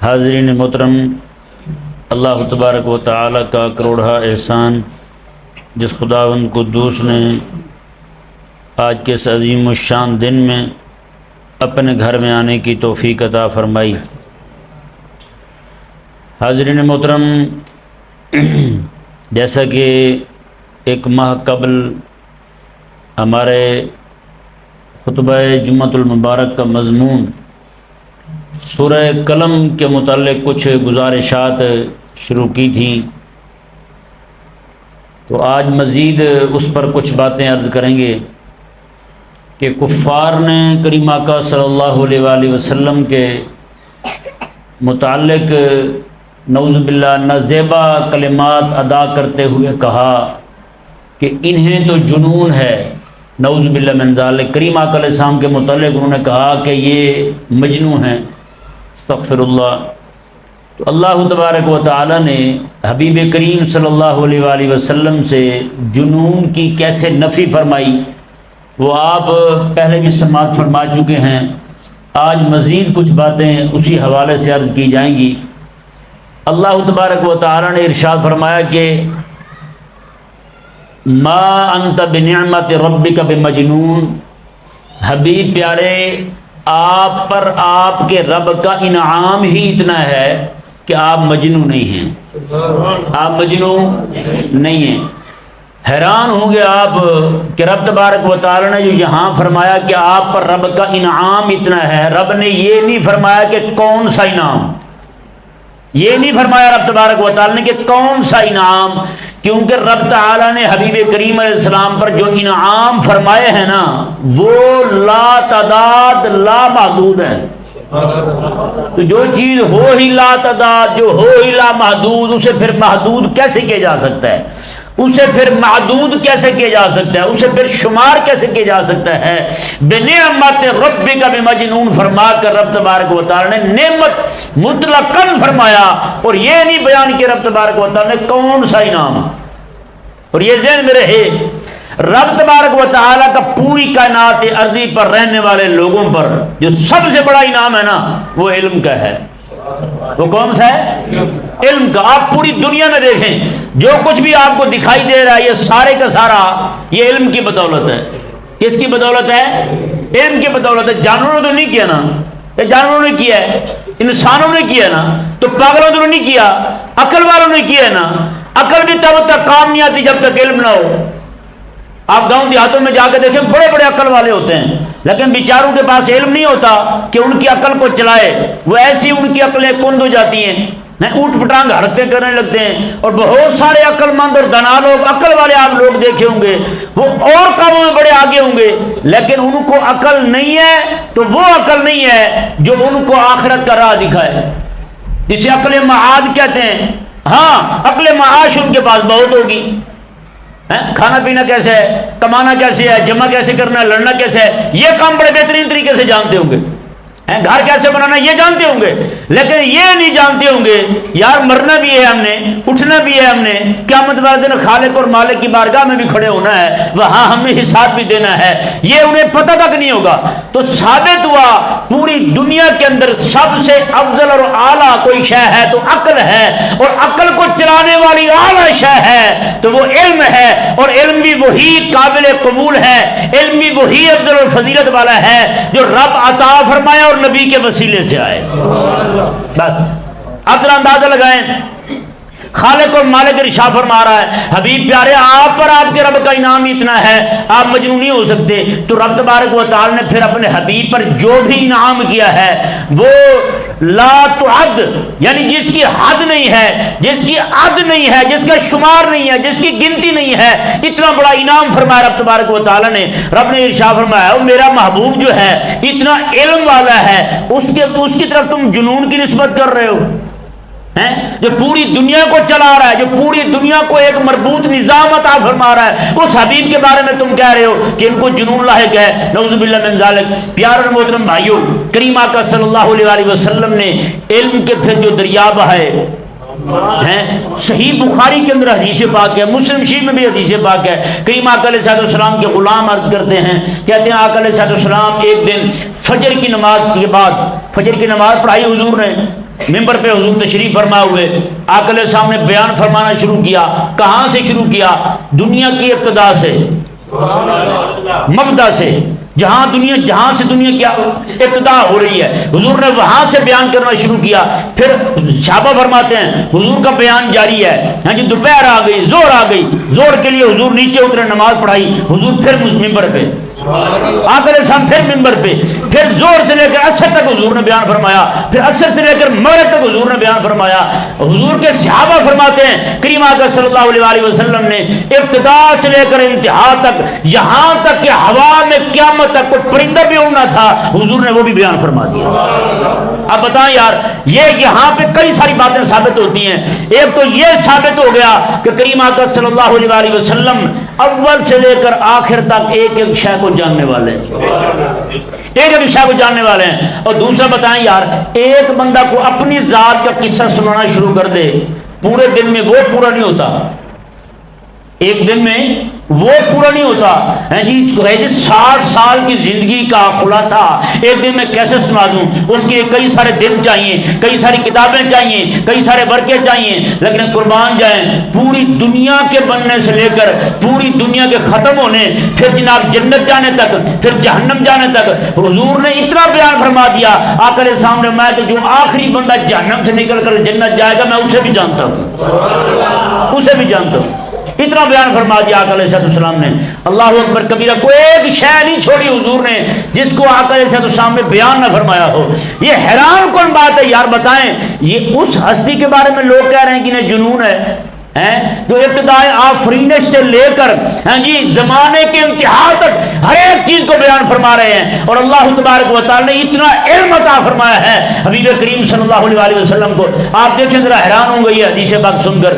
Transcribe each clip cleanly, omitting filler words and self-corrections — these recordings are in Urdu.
حاضرین محترم، اللہ تبارک و تعالی کا کروڑہ احسان جس خداوند قدوس نے آج کے اس عظیم الشان دن میں اپنے گھر میں آنے کی توفیق عطا فرمائی۔ حاضرین محترم، جیسا کہ ایک ماہ قبل ہمارے خطبہ جمعۃ المبارک کا مضمون سورہ قلم کے متعلق کچھ گزارشات شروع کی تھیں، تو آج مزید اس پر کچھ باتیں عرض کریں گے کہ کفار نے کریم آقا صلی اللہ علیہ وآلہ وسلم کے متعلق نعوذ باللہ نازیبا کلمات ادا کرتے ہوئے کہا کہ انہیں تو جنون ہے، نعوذ باللہ من ذالک۔ کریم آقا علیہ السلام کے متعلق انہوں نے کہا کہ یہ مجنون ہیں، استغفر اللہ۔ تو اللہ تبارک و تعالی نے حبیب کریم صلی اللہ علیہ وآلہ وسلم سے جنون کی کیسے نفی فرمائی وہ آپ پہلے بھی سماعت فرما چکے ہیں۔ آج مزید کچھ باتیں اسی حوالے سے عرض کی جائیں گی۔ اللہ تبارک و تعالی نے ارشاد فرمایا کہ ما انت بنعمت ربک بمجنون، حبیب پیارے آپ پر آپ کے رب کا انعام ہی اتنا ہے کہ آپ مجنون نہیں ہیں، آپ مجنون نہیں ہیں۔ حیران ہوں گے آپ کہ رب تبارک و تعالی نے جو یہاں فرمایا کہ آپ پر رب کا انعام اتنا ہے، رب نے یہ نہیں فرمایا کہ کون سا انعام، یہ نہیں فرمایا رب تبارک و تعالی نے کہ کون سا انعام، کیونکہ رب تعالی نے حبیب کریم علیہ السلام پر جو انعام فرمائے ہیں نا وہ لا تعداد لا محدود ہے۔ تو جو چیز ہو ہی لا تعداد، جو ہو ہی لا محدود، اسے پھر محدود کیسے کیا جا سکتا ہے، اسے پھر معدود کیسے کیا جا سکتا ہے، اسے پھر شمار کیسے کیا جا سکتا ہے۔ بنعمت ربک بمجنون فرما کر رب تبارک و تعالی نے نعمت مطلقاً فرمایا، اور یہ نہیں بیان کیا رب تبارک و تعالی نے کون سا انعام۔ اور یہ ذہن میں رہے، رب تبارک و تعالی کا پوری کائنات ارضی پر رہنے والے لوگوں پر جو سب سے بڑا انعام ہے نا وہ علم کا ہے۔ وہ کون سا ہے؟ علم کا۔ آپ پوری دنیا میں دیکھیں، جو کچھ بھی آپ کو دکھائی دے رہا ہے یہ سارے کا سارا یہ علم کی بدولت ہے۔ کس کی بدولت ہے؟ علم کی بدولت ہے۔ جانوروں نے تو نہیں کیا نا، یہ جانوروں نے کیا ہے، انسانوں نے کیا نا، تو پاگلوں نے نہیں کیا، عقل والوں نے کیا ہے نا۔ عقل بھی تب تک کام نہیں آتی جب تک علم نہ ہو۔ آپ گاؤں دیہاتوں میں جا کے دیکھیں، بڑے بڑے عقل والے ہوتے ہیں لیکن بیچاروں کے پاس علم نہیں ہوتا کہ ان کی عقل کو چلائے، وہ ایسی ان کی عقلیں کند ہو جاتی ہیں، اوٹ پٹانگ حرکتیں کرنے لگتے ہیں۔ اور بہت سارے عقل مند اور دانا لوگ، عقل والے آپ لوگ دیکھے ہوں گے، وہ اور کاموں میں بڑے آگے ہوں گے لیکن ان کو عقل نہیں ہے، تو وہ عقل نہیں ہے جو ان کو آخرت کا راہ دکھائے، جسے عقل معاد کہتے ہیں۔ ہاں عقل معاش ان کے پاس بہت ہوگی، کھانا پینا کیسے ہے، کمانا کیسے ہے، جمع کیسے کرنا ہے، لڑنا کیسے ہے، یہ کام بڑے بہترین طریقے سے جانتے ہوں گے۔ گھر کیسے بنانا یہ جانتے ہوں گے، لیکن یہ نہیں جانتے ہوں گے یار مرنا بھی ہے ہم نے، اٹھنا بھی ہے ہم نے، قیامت والے دن خالق اور مالک کی بارگاہ میں بھی کھڑے ہونا ہے، وہاں ہمیں حساب بھی دینا ہے، یہ انہیں پتہ تک نہیں ہوگا۔ تو ثابت ہوا پوری دنیا کے اندر سب سے افضل اور اعلیٰ کوئی شے ہے تو عقل ہے، اور عقل کو چلانے والی اعلیٰ شے ہے تو وہ علم ہے، اور علم بھی وہی قابل قبول ہے، علم بھی وہی افضل اور فضیلت والا ہے جو رب عطا فرمایا اور نبی کے وسیلے سے آئے۔ بس اب ذرا اندازہ لگائیں، خالق اور مالک ارشاد فرما رہا ہے حبیب پیارے آپ پر آپ کے رب کا انعام اتنا ہے، آپ مجنون نہیں ہو سکتے۔ تو رب تبارک و تعالی نے پھر اپنے حبیب پر جو بھی انعام کیا ہے وہ لا تعد، یعنی جس کی حد نہیں ہے، جس کی عد نہیں ہے، جس کا شمار نہیں ہے، جس کی گنتی نہیں ہے، اتنا بڑا انعام فرمایا رب تبارک و تعالی نے۔ رب نے ارشاد فرمایا وہ میرا محبوب جو ہے اتنا علم والا ہے، اس کی طرف تم جنون کی نسبت کر رہے ہو، جو پوری دنیا کو چلا رہا ہے، جو پوری دنیا کو ایک مربوط نظام عطا فرما رہا ہے، اس حبیب کے بارے میں تم کہہ رہے ہو کہ ان کو جنون لاحق ہے، نعوذ باللہ من ذالک۔ پیارے اور محترم بھائیو، کریم آقا صلی اللہ علیہ وآلہ وسلم نے علم کے پھر جو دریا بہائے ہیں، صحیح بخاری کے اندر حدیث پاک ہے، مسلم شریف میں بھی حدیث پاک ہے۔ کریم آقا علیہ السلام کے غلام عرض کرتے ہیں، کہتے ہیں آقا علیہ السلام ایک دن فجر کی نماز کے بعد، فجر کی نماز پڑھائی حضور نے، ممبر پہ حضور تشریف فرما ہوئے، آقا علیہ السلام نے بیان فرمانا شروع کیا۔ کہاں سے شروع کیا؟ دنیا کی ابتدا سے، مبدا سے، جہاں سے دنیا کی ابتدا ہو رہی ہے، حضور نے وہاں سے بیان کرنا شروع کیا۔ پھر صحابہ فرماتے ہیں حضور کا بیان جاری ہے، ہاں جی دوپہر آ گئی، زور آ گئی، زور کے لیے حضور نیچے اترے، نماز پڑھائی، حضور پھر ممبر پہ، آقا علیہ السلام پھر ممبر پہ، پھر زور سے لے کر عصر تک حضور نے بیان فرمایا، پھر عصر سے لے کر مغرب تک حضور نے بیان فرمایا۔ حضور کے صحابہ فرماتے ہیں کریم آقا صلی اللہ علیہ وسلم نے ابتدا سے لے کر انتہا تک، یہاں تک کہ ہوا میں قیامت تک کوئی پرندہ بھی اڑنا تھا، حضور نے وہ بھی بیان فرما دیا۔ اب بتائیں یار، یہ یہاں پہ کئی ساری باتیں ثابت ہوتی ہیں۔ ایک تو یہ ثابت ہو گیا کہ کریم آقا صلی اللہ علیہ وسلم اول سے لے کر آخر تک ایک ایک شے کو جاننے والے ہیں، ایک ایک شے کو جاننے والے ہیں۔ اور دوسرا بتائیں یار، ایک بندہ کو اپنی ذات کا قصہ سنانا شروع کر دے، پورے دن میں وہ پورا نہیں ہوتا، ایک دن میں وہ پورا نہیں ہوتا ہے جی۔ 60 سال کی زندگی کا خلاصہ ایک دن میں کیسے سنا دوں؟ اس کے کئی سارے دن چاہیے، کئی ساری کتابیں چاہیے، کئی سارے ورقے چاہیے۔ لیکن قربان جائیں، پوری دنیا کے بننے سے لے کر پوری دنیا کے ختم ہونے، پھر جناب جنت جانے تک، پھر جہنم جانے تک حضور نے اتنا بیان فرما دیا۔ آقا علیہ السلام نے میں تو جو آخری بندہ جہنم سے نکل کر جنت جائے گا میں اسے بھی جانتا ہوں، اسے بھی جانتا ہوں، اتنا بیان فرما دیا آقا علیہ السلام نے۔ اللہ اکبر کبیرہ، کوئی ایک شے نہیں چھوڑی حضور نے جس کو آقا علیہ السلام نے بیان نہ فرمایا ہو۔ یہ حیران کون بات ہے یار، بتائیں یہ اس ہستی کے بارے میں لوگ کہہ رہے ہیں کہ انہیں جنون ہے، جو ابتدائے آفرینش سے لے کر ہاں جی زمانے کے انتہا تک ہر ایک چیز کو بیان فرما رہے ہیں، اور اللہ تبارک و تعالی نے اتنا علم عطا فرمایا ہے حبیب کریم صلی اللہ علیہ وسلم کو۔ آپ دیکھیں ذرا، حیران ہوں گے یہ حدیث پاک سن کر۔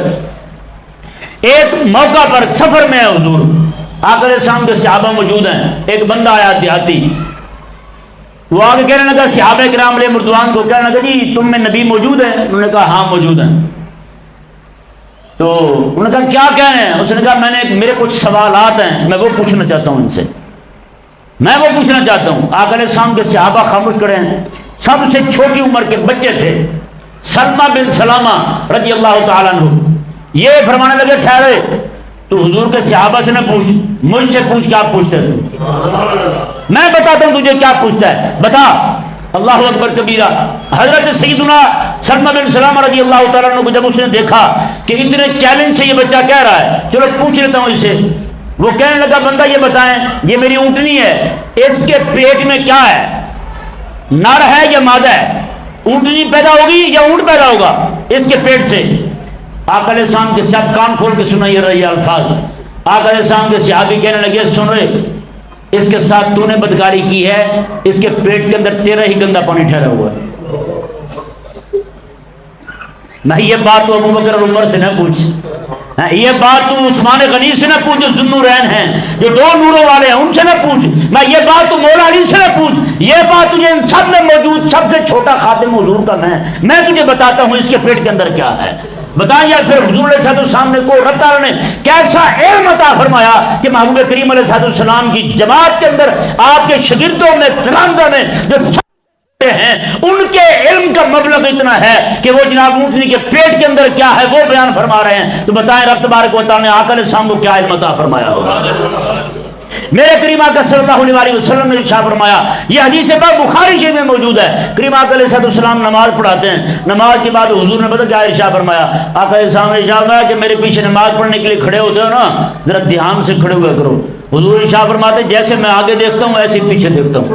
ایک موقع پر سفر میں ہے حضور، آقا علیہ السلام کے صحابہ موجود ہیں، ایک بندہ آیا دیہاتی، وہ آگے کہنے لگا صحابہ کرام علیہ مردوان کو، کہنے لگا جی تم میں نبی موجود ہے؟ انہوں نے کہا ہاں موجود ہیں۔ تو انہوں نے کہا کیا کہہ رہے ہیں؟ اس نے کہا میرے کچھ سوالات ہیں، میں وہ پوچھنا چاہتا ہوں ان سے، میں وہ پوچھنا چاہتا ہوں۔ آقا علیہ السلام کے صحابہ خاموش کھڑے ہیں، سب سے چھوٹی عمر کے بچے تھے، سلمہ بن سلامہ رضی اللہ تعالیٰ عنہ۔ یہ فرمانے لگے ٹھہرے، تو حضور کے صحابہ سے نہ پوچھ، مجھ سے پوچھ کیا پوچھتا ہے تو میں بتاتا ہوں تجھے کیا پوچھتا ہے، بتا۔ اللہ اکبر کبیرہ، حضرت سیدنا سلمہ بن سلامہ رضی اللہ تعالیٰ عنہ کو جب اس نے دیکھا کہ اتنے چیلنج سے یہ بچہ کہہ رہا ہے، چلو پوچھ لیتا ہوں اس سے۔ وہ کہنے لگا بندہ یہ بتائیں، یہ میری اونٹنی ہے، اس کے پیٹ میں کیا ہے، نر ہے یا مادہ ہے؟ اونٹنی پیدا ہوگی یا اونٹ پیدا ہوگا اس کے پیٹ سے؟ آقا علیہ السلام کے صاحب کان کھول کے سنائیے رہی الفاظ۔ آقا علیہ السلام کے صحابی کہنے لگے سن رہے، اس کے ساتھ تو نے بدکاری کی ہے، اس کے پیٹ کے اندر تیرا ہی گندا پانی ٹھہرا ہوا ہے۔ میں یہ بات تو ابو بکر اور عمر سے نہ پوچھ، یہ بات تو عثمان غنی سے نہ پوچھ جو ذوالنورین ہیں، جو دو نوروں والے ہیں، ان سے نہ پوچھ، میں یہ بات تو مولا علی سے نہ پوچھ، یہ بات تجھے ان سب میں موجود سب سے چھوٹا خاتم حضور کا میں تجھے بتاتا ہوں اس کے پیٹ کے اندر کیا ہے۔ بتائیں یار، پھر حضور علیہ السلام نے کو رب تعالیٰ نے کیسا علم عطا فرمایا کہ محبوب کریم علیہ السلام کی جماعت کے اندر آپ کے شاگردوں میں تلامذہ میں جو ہیں ان کے علم کا مبلغ اتنا ہے کہ وہ جناب اونٹنی کے پیٹ کے اندر کیا ہے وہ بیان فرما رہے ہیں۔ تو بتائیں رب تبارک و تعالیٰ نے آقا علیہ السلام کو کیا علم عطا فرمایا ہوگا؟ میرے کریم آقا صلی اللہ علیہ وسلم نے ارشاد فرمایا، یہ حدیث پاک بخاری شریف میں موجود ہے، کریم آقا علیہ السلام نماز پڑھاتے ہیں، نماز کے بعد حضور نے پتہ کیا ارشاد فرمایا؟ آقا علیہ السلام نے ارشاد فرمایا کہ میرے پیچھے نماز پڑھنے کے لیے کھڑے ہوتے ہو نا، ذرا دھیان سے کھڑے ہوا کرو۔ حضور ارشاد فرماتے ہیں جیسے میں آگے دیکھتا ہوں ایسے پیچھے دیکھتا ہوں۔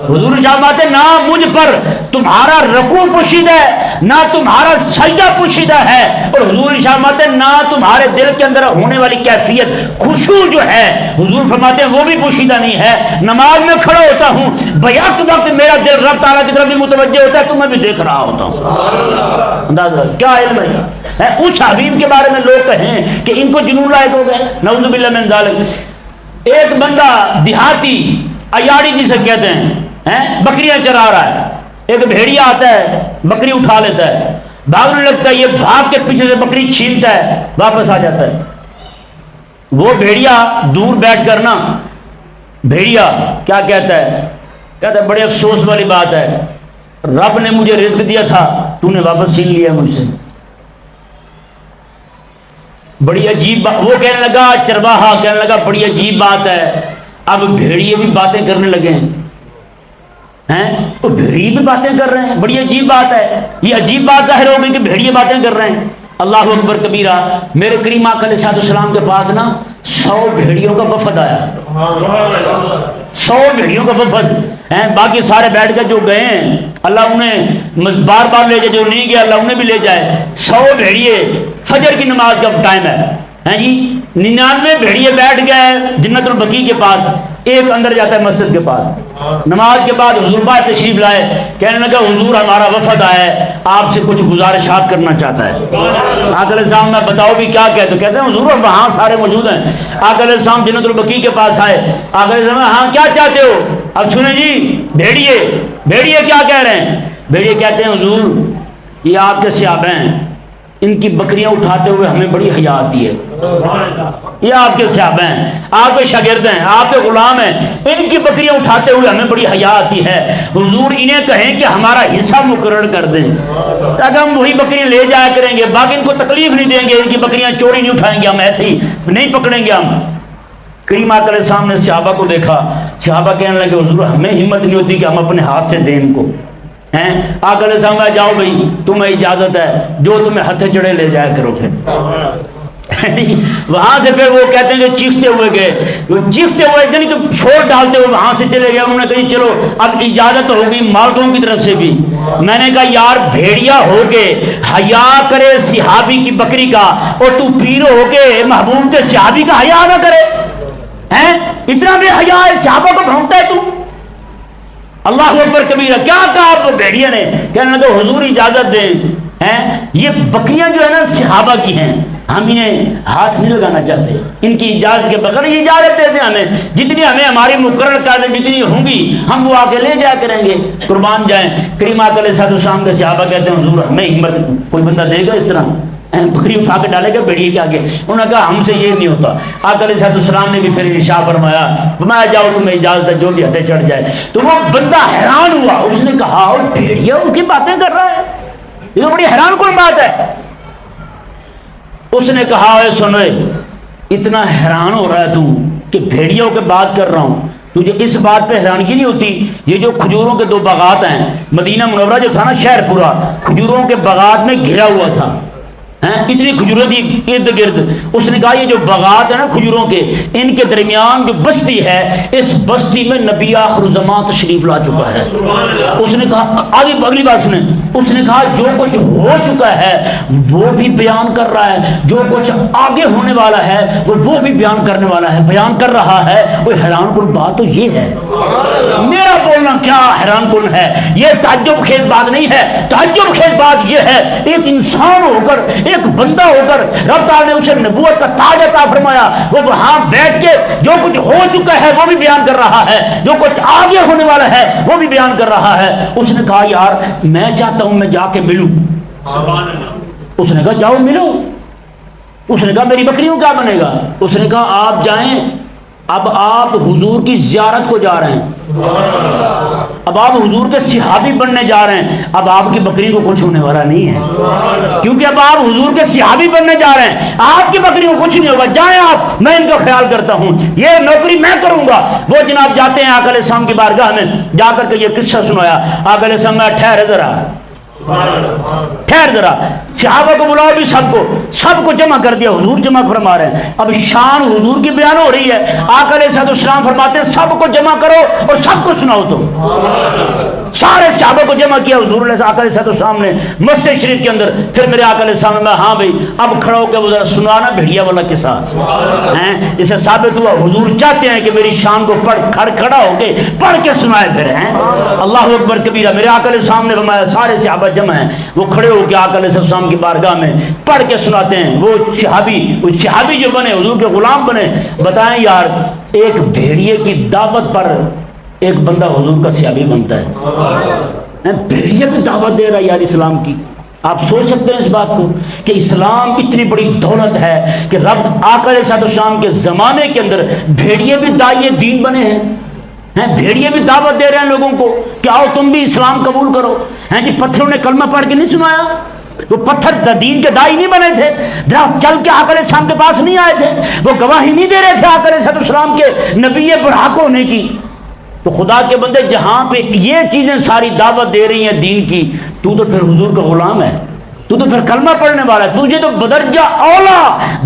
حضور ارشاد فرماتے ہیں نہ مجھ پر تمہارا رکوع پوشیدہ ہے نہ تمہارا سجدہ پوشیدہ ہے، اور حضور ارشاد فرماتے ہیں نہ تمہارے دل کے اندر ہونے والی کیفیت خشوع جو ہے، حضور فرماتے ہیں وہ بھی پوشیدہ نہیں ہے۔ نماز میں کھڑا ہوتا ہوں، بیک وقت میرا دل رب تعالیٰ کی طرف بھی متوجہ ہوتا ہے، تو میں بھی دیکھ رہا ہوتا ہوں۔ اندازہ کیا علم ہے؟ اس حبیب کے بارے میں لوگ کہیں کہ ان کو جنون لائق ہو گئے، نعوذ باللہ من ذالک۔ ایک بندہ دیہاتی ایاڑی جسے کہتے ہیں، بکریاں چرا رہا ہے، ایک بھیڑیا آتا ہے بکری اٹھا لیتا ہے، بھاگنے لگتا ہے، یہ بھاگ کے پیچھے سے بکری چھینتا ہے، واپس آ جاتا ہے۔ وہ بھیڑیا دور بیٹھ کر نا، بھیڑیا کیا کہتا ہے بڑے افسوس والی بات ہے رب نے مجھے رزق دیا تھا، تو نے واپس چھین لیا مجھ سے۔ بڑی عجیب بات، وہ کہنے لگا، چرواہا کہنے لگا بڑی عجیب بات ہے، اب بھیڑیے بھی باتیں کرنے لگے ہیں، تو بھیڑیے بھی باتیں کر رہے ہیں، بڑی عجیب بات ہے، یہ عجیب بات ظاہر ہو گئی کہ بھیڑیے باتیں کر رہے ہیں۔ اللہ اکبر کبیرہ، میرے کریم آقا علیہ السلام کے پاس نا 100 بھیڑیوں کا وفد آیا، 100 بھیڑیوں کا وفد ہیں، باقی سارے بیٹھ کر جو گئے ہیں اللہ انہیں بار بار لے جائے، جو نہیں گیا اللہ انہیں بھی لے جائے۔ 100 بھیڑیے، فجر کی نماز کا ٹائم ہے جی، 99 بھیڑیے بیٹھ گئے جنت البقیع کے پاس، ایک اندر جاتا ہے مسجد کے پاس۔ نماز کے بعد حضور پاک تشریف لائے، کہنے لگا حضور ہمارا وفد آیا ہے، آپ سے کچھ گزارشات کرنا چاہتا ہے۔ آقا علیہ السلام میں بتاؤ بھی کیا کہتے، کہتے ہیں حضور وہاں سارے موجود ہیں۔ آقا علیہ السلام جنت البقیع کے پاس آئے، آقا علیہ السلام ہاں کیا چاہتے ہو؟ اب سنیں جی، بھیڑیے کیا کہہ رہے ہیں؟ بھیڑیے کہتے ہیں حضور یہ آپ کے صحابہ ہیں، ان کی بکریاں اٹھاتے ہوئے ہمیں بڑی حیا آتی ہے، یہ آپ کے صحابہ ہیں، آپ کے شاگرد ہیں، آپ کے غلام ہیں، ان کی بکریاں اٹھاتے ہوئے ہمیں بڑی حیا آتی ہے، حضور انہیں کہیں کہ ہمارا حصہ مقرر کر دیں تاکہ ہم وہی بکریاں لے جایا کریں گے، باقی ان کو تکلیف نہیں دیں گے، ان کی بکریاں چوری نہیں اٹھائیں گے، ہم ایسے ہی نہیں پکڑیں گے ہم۔ کریم آقا علیہ السلام نے صحابہ کو دیکھا، صحابہ کہنے لگے حضور ہمیں ہمت نہیں ہوتی کہ ہم اپنے ہاتھ سے دیں ان کو ہیں۔ آقا علیہ السلام میں جاؤ بھائی تمہیں اجازت ہے، جو تمہیں ہتھے چڑھے لے جایا کرو۔ پھر وہاں سے پھر وہ کہتے ہیں کہ چیختے ہوئے گئے، چیختے ہوئے یعنی کہ چھوڑ ڈالتے ہوئے وہاں سے چلے گئے۔ انہوں نے کہا چلو اب اجازت ہوگی مالکوں کی طرف سے بھی۔ میں نے کہا یار بھیڑیا ہو کے حیا کرے صحابی کی بکری کا، اور تو پیر ہو کے محبوب کے صحابی کا حیا نہ کرے، ہیں اتنا بے حیا ہے، صحابہ کو بھونکتا ہے تو۔ اللہ اکبر کبیرہ، کیا کہا آپ بھیڑیے نے؟ کہنے لگا حضور اجازت دیں، ہیں یہ بکریاں جو ہے نا صحابہ کی ہیں، ہم انہیں ہاتھ نہیں لگانا چاہتے، ان کی اجازت کے بغیر یہ اجازت دے دیں ہمیں، جتنی ہمیں ہماری مقرر کر دیں، جتنی ہوں گی ہم وہ آ کے لے جایا کریں گے، قربان جائیں۔ کریم آقا علیہ السلام کے صحابہ کہتے ہیں حضور ہمیں ہمت کوئی بندہ دے گا اس طرح بکری اٹھا کے ڈالے گا بھیڑیے کے آگے؟ انہوں نے کہا ہم سے یہ نہیں ہوتا۔ آقا علیہ السلام نے بھی پھر ارشاد فرمایا جاؤ تمہیں اجازت ہے جو بھی ہتھے چڑھ جائے۔ تو وہ بندہ حیران ہوا، اس نے کہا اور بھیڑیا ان کی باتیں کر رہا ہے، یہ تو بڑی حیران کن بات ہے۔ اس نے کہا اے سنو، اتنا حیران ہو رہا ہے تو کہ بھیڑیوں کے بات کر رہا ہوں، تجھے اس بات پہ حیرانگی نہیں ہوتی؟ یہ جو کھجوروں کے 2 باغات ہیں، مدینہ منورہ جو تھا نا شہر پورا کھجوروں کے باغات میں گھرا ہوا تھا، اتنی کھجوریں تھی ارد گرد۔ اس نے کہا یہ جو باغات ہیں نا کھجوروں کے، ان کے درمیان جو بستی ہے، اس بستی میں نبی آخر الزمان تشریف لا چکا ہے۔ اس نے کہا آگے اگلی بات سنیں، اس نے کہا جو کچھ ہو چکا ہے وہ بھی بیان کر رہا ہے، جو کچھ آگے ہونے والا ہے وہ بھی بیان کرنے والا ہے، بیان کر رہا ہے۔ وہ حیران کن بات تو یہ ہے، میرا بولنا کیا حیران کن ہے، یہ تعجب خیز بات نہیں ہے۔ تعجب خیز بات یہ ہے ایک انسان ہو کر، ایک بندہ ہو کر رب تعالیٰ نے اسے نبوت کا تاج عطا فرمایا، وہ وہاں بیٹھ کے جو کچھ ہو چکا ہے وہ بھی بیان کر رہا ہے، جو کچھ آگے ہونے والا ہے وہ بھی بیان کر رہا ہے۔ اس نے کہا یار میں چاہتا ہوں میں جا کے ملوں۔ اس نے کہا جاؤ ملو۔ اس نے کہا میری بکریوں کیا بنے گا؟ اس نے کہا آپ جائیں، اب آپ حضور کی زیارت کو جا رہے ہیں، اب آپ حضور کے صحابی بننے جا رہے ہیں، اب آپ کی بکری کو کچھ ہونے والا نہیں ہے، کیونکہ اب آپ حضور کے صحابی بننے جا رہے ہیں، آپ کی بکری کو کچھ نہیں ہوگا، جائیں آپ، میں ان کا خیال کرتا ہوں، یہ نوکری میں کروں گا۔ وہ جناب جاتے ہیں آقا علیہ السلام کی بارگاہ میں، جا کر کے یہ قصہ سنایا۔ آقا علیہ السلام نے ٹھہر ذرا صحابہ کو بلاؤ، بھی سب کو جمع کر دیا، حضور جمع فرما رہے ہیں، اب شان حضور کی بیان ہو رہی ہے۔ آقا علیہ السلام فرماتے ہیں سب کو جمع کرو اور سب کو سناؤ۔ تو سارے صحابہ کو جمع کیا، حضور علیہ آقا علیہ السلام نے مسجد شریف کے اندر، پھر میرے آقا علیہ السلام نے ہاں بھائی اب کھڑا ہو کے وہ ذرا سنانا بھیڑیا والا قصہ ہیں، اسے ثابت ہوا حضور چاہتے ہیں کہ میری شان کو کھڑا ہو کے پڑھ کے سنائے پھر ہیں۔ اللہ اکبر کبیرہ، میرے آقا علیہ السلام نے فرمایا سارے صحابہ جمع ہیں، وہ کھڑے ہو کے آقا علیہ السلام کی بارگاہ میں پڑھ کے سناتے ہیں۔ وہ صحابی جو بنے حضور کے غلام بنے۔ بتائیں یار ایک بھیڑیے کی دعوت پر ایک بندہ حضور کا صحابی بنتا ہے، بھیڑیے بھی دعوت دے رہا ہے یار اسلام کی۔ آپ سوچ سکتے ہیں اس بات کو کہ اسلام اتنی بڑی دولت ہے کہ رب آقا علیہ السلام کے زمانے کے اندر بھیڑیے بھی داعیے دین بنے ہیں۔ ہیں بھیڑیے بھی دعوت دے رہے ہیں لوگوں کو کہ آؤ تم بھی اسلام قبول کرو. ہیں جی پتھروں نے کلمہ پڑھ کے نہیں سنایا؟ وہ پتھر دین کے دائی نہیں بنے تھے، درخت چل کے آقا علیہ السلام کے پاس نہیں آئے تھے، وہ گواہی نہیں دے رہے تھے آقا علیہ السلام کے نبی برحق ہونے کی. تو خدا کے بندے جہاں پہ یہ چیزیں ساری دعوت دے رہی ہیں دین کی، تو پھر حضور کا غلام ہے، تو پھر کلمہ پڑھنے والا ہے. تجھے تو بدرجہ اولا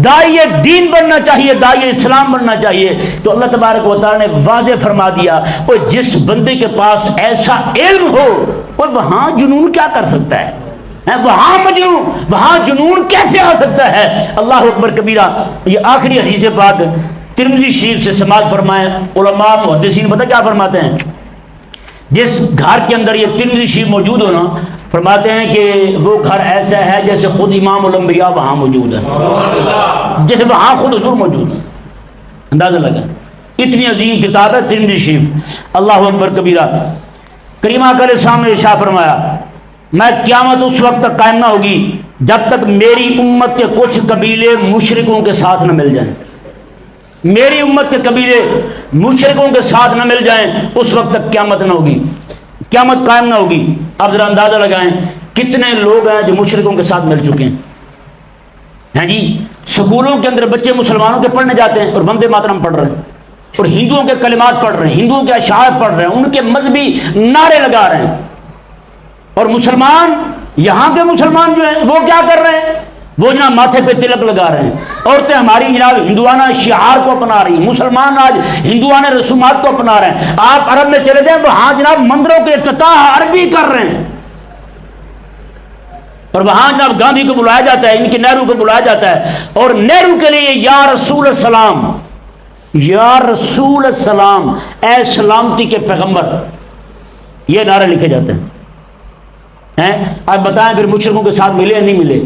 داعی دین بننا چاہیے، داعی اسلام بننا چاہیے. تو اللہ تبارک و تعالی نے واضح فرما دیا وہ جس بندے کے پاس ایسا علم ہو وہ وہاں جنون کیا کر سکتا ہے، وہاں جنون کیسے آ سکتا ہے. اللہ اکبر کبیرہ. یہ آخری حدیث پاک ترمذی شریف سے سماعت فرمائے. علماء محدثین پتہ کیا فرماتے ہیں؟ جس گھر کے اندر یہ ترمذی شریف موجود ہونا، فرماتے ہیں کہ وہ گھر ایسا ہے جیسے خود امام الانبیاء وہاں موجود ہے، جیسے وہاں خود حضور موجود ہے. اندازہ لگا اتنی عظیم کتاب ہے ترمذی شریف. اللہ اکبر کبیرہ. کریم آقا علیہ السلام نے ارشاد فرمایا میں قیامت اس وقت تک قائم نہ ہوگی جب تک میری امت کے کچھ قبیلے مشرکوں کے ساتھ نہ مل جائیں. میری امت کے قبیلے مشرکوں کے ساتھ نہ مل جائیں اس وقت تک قیامت نہ ہوگی، قیامت قائم نہ ہوگی. اب ذرا اندازہ لگائیں کتنے لوگ ہیں جو مشرکوں کے ساتھ مل چکے ہیں جی. سکولوں کے اندر بچے مسلمانوں کے پڑھنے جاتے ہیں اور وندے ماترم پڑھ رہے ہیں، اور ہندوؤں کے کلمات پڑھ رہے ہیں، ہندوؤں کے اشعار پڑھ رہے ہیں، ان کے مذہبی نعرے لگا رہے ہیں. اور مسلمان یہاں کے مسلمان جو ہیں وہ کیا کر رہے ہیں؟ وہ جناب ماتھے پہ تلک لگا رہے ہیں. عورتیں ہماری جناب ہندوانہ شعار کو اپنا رہی ہیں، مسلمان آج ہندوانہ رسومات کو اپنا رہے ہیں. آپ عرب میں چلے جائیں وہاں جناب مندروں کے افتتاح عربی کر رہے ہیں، اور وہاں جناب گاندھی کو بلایا جاتا ہے، ان کے نہرو کو بلایا جاتا ہے، اور نہرو کے لیے یا رسول السلام، یا رسول السلام، اے سلامتی کے پیغمبر، یہ نعرے لکھے جاتے ہیں. اب بتائیں پھر مشرکوں کے ساتھ ملے یا نہیں ملے؟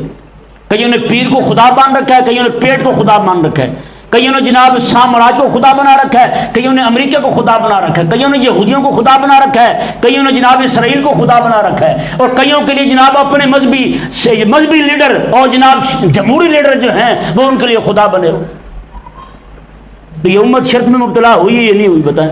کئیوں نے پیر کو خدا مان رکھا ہے، کئیوں نے پیٹ کو خدا مان رکھا ہے، کئیوں نے جناب سامراج کو خدا بنا رکھا ہے، کئیوں نے امریکہ کو خدا بنا رکھا ہے، کئیوں نے یہودیوں کو خدا بنا رکھا ہے، کئیوں نے جناب اسرائیل کو خدا بنا رکھا ہے، اور کئیوں کے لیے جناب اپنے مذہبی لیڈر اور جناب جمہوری لیڈر جو ہیں وہ ان کے لیے خدا بنے ہو. تو یہ امت شرک میں مبتلا ہوئی ہے یا نہیں ہوئی؟ بتائیں.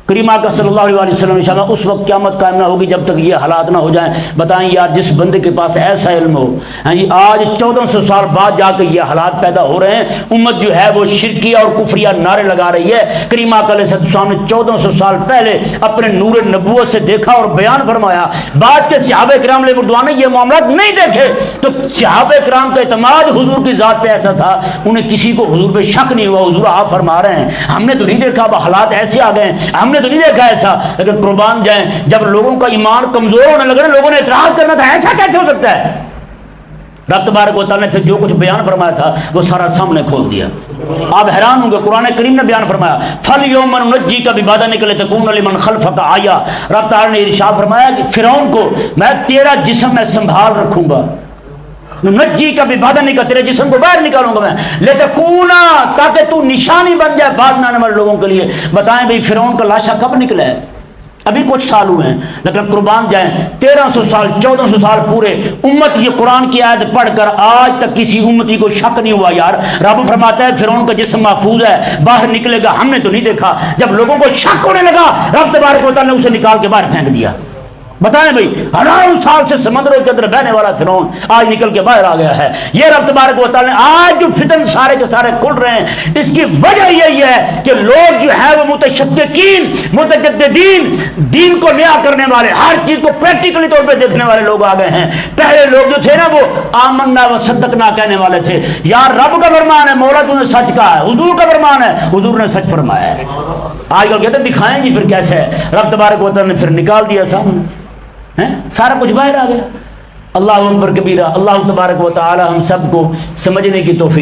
کریم آقا صلی اللہ علیہ وسلم نے فرمایا اس وقت قیامت قائم نہ ہوگی جب تک یہ حالات نہ ہو جائیں. بتائیں یار جس بندے کے پاس ایسا علم ہو، آج 1400 سال بعد جا کے یہ حالات پیدا ہو رہے ہیں، امت جو ہے وہ شرکیہ اور کفریہ نعرے لگا رہی ہے. کریم آقا علیہ السلام نے 1400 سال پہلے اپنے نور نبوت سے دیکھا اور بیان فرمایا. بعد کے صحابہ کرام علیہ رضوان نے یہ معاملات نہیں دیکھے، تو صحابہ کرام کا اعتماد حضور کی ذات پہ ایسا تھا انہیں کسی کو حضور پہ شک نہیں ہوا. حضور آپ فرما رہے ہیں ہم نے تو نہیں دیکھا، اب حالات ایسے آ گئے ہیں، ہم نے تو نہیں دیکھا ایسا. لیکن قربان جائیں جب لوگوں کا ایمان کمزور ہونے لگا، لوگوں نے اعتراض کرنا تھا ایسا کیسے ہو سکتا ہے؟ رب تبارک و تعالیٰ نے پھر جو کچھ بیان فرمایا تھا وہ سارا سامنے کھول دیا. آپ حیران ہوں گے قرآن کریم نے بیان فرمایا فَالْيَوْمَ نُنَجِّيكَ بِبَدَنِكَ لِتَكُونَ لِمَنْ خَلْفَكَ آیَةً. رب تعالیٰ نے ارشاد فرمایا کہ فرعون کو میں تیرا جسم میں سنبھال رکھوں گا، نجی کا بھی بادنِكَ تیرے جسم کو باہر نکالوں گا میں، لِتَكُونَ تاکہ تو نشانی بن جائے بعد میں آنے والے لوگوں کے لیے. بتائیں بھائی فرعون کا لاشا کب نکلا ہے؟ ابھی کچھ سال ہوئے ہیں، لیکن قربان جائیں 1300 سال 1400 سال پورے امت یہ قرآن کی آیت پڑھ کر آج تک کسی امتی کو شک نہیں ہوا. یار رب فرماتا ہے فرعون کا جسم محفوظ ہے، باہر نکلے گا، ہم نے تو نہیں دیکھا. جب لوگوں کو شک ہونے لگا رب تبارک و تعالیٰ نے اسے نکال کے باہر پھینک دیا. بتائیں بھائی 1000 سال سے سمندروں کے اندر بہنے والا فرعون آج نکل کے باہر آ گیا ہے. یہ رب تبارک و تعالیٰ نے آج جو فتن سارے کے سارے کھل رہے ہیں اس کی وجہ یہی ہے کہ لوگ جو ہے وہ متشدقین متجددین دین کو نیا کرنے والے، ہر چیز کو پریکٹیکلی طور پہ دیکھنے والے لوگ آ گئے ہیں. پہلے لوگ جو تھے نا وہ آمنا و صدقنا کہنے والے تھے. یار رب کا فرمان ہے، مولا تو نے سچ کہا ہے، حضور کا فرمان ہے، حضور نے سچ فرمایا ہے. آج کل کہتے ہیں دکھائیں جی پھر کیسے ہے. رب تبارک و تعالیٰ نے پھر نکال دیا سامنے، سارا کچھ باہر آ گیا. اللہ اکبر کبیرہ. اللہ تبارک و تعالی ہم سب کو سمجھنے کی توفیق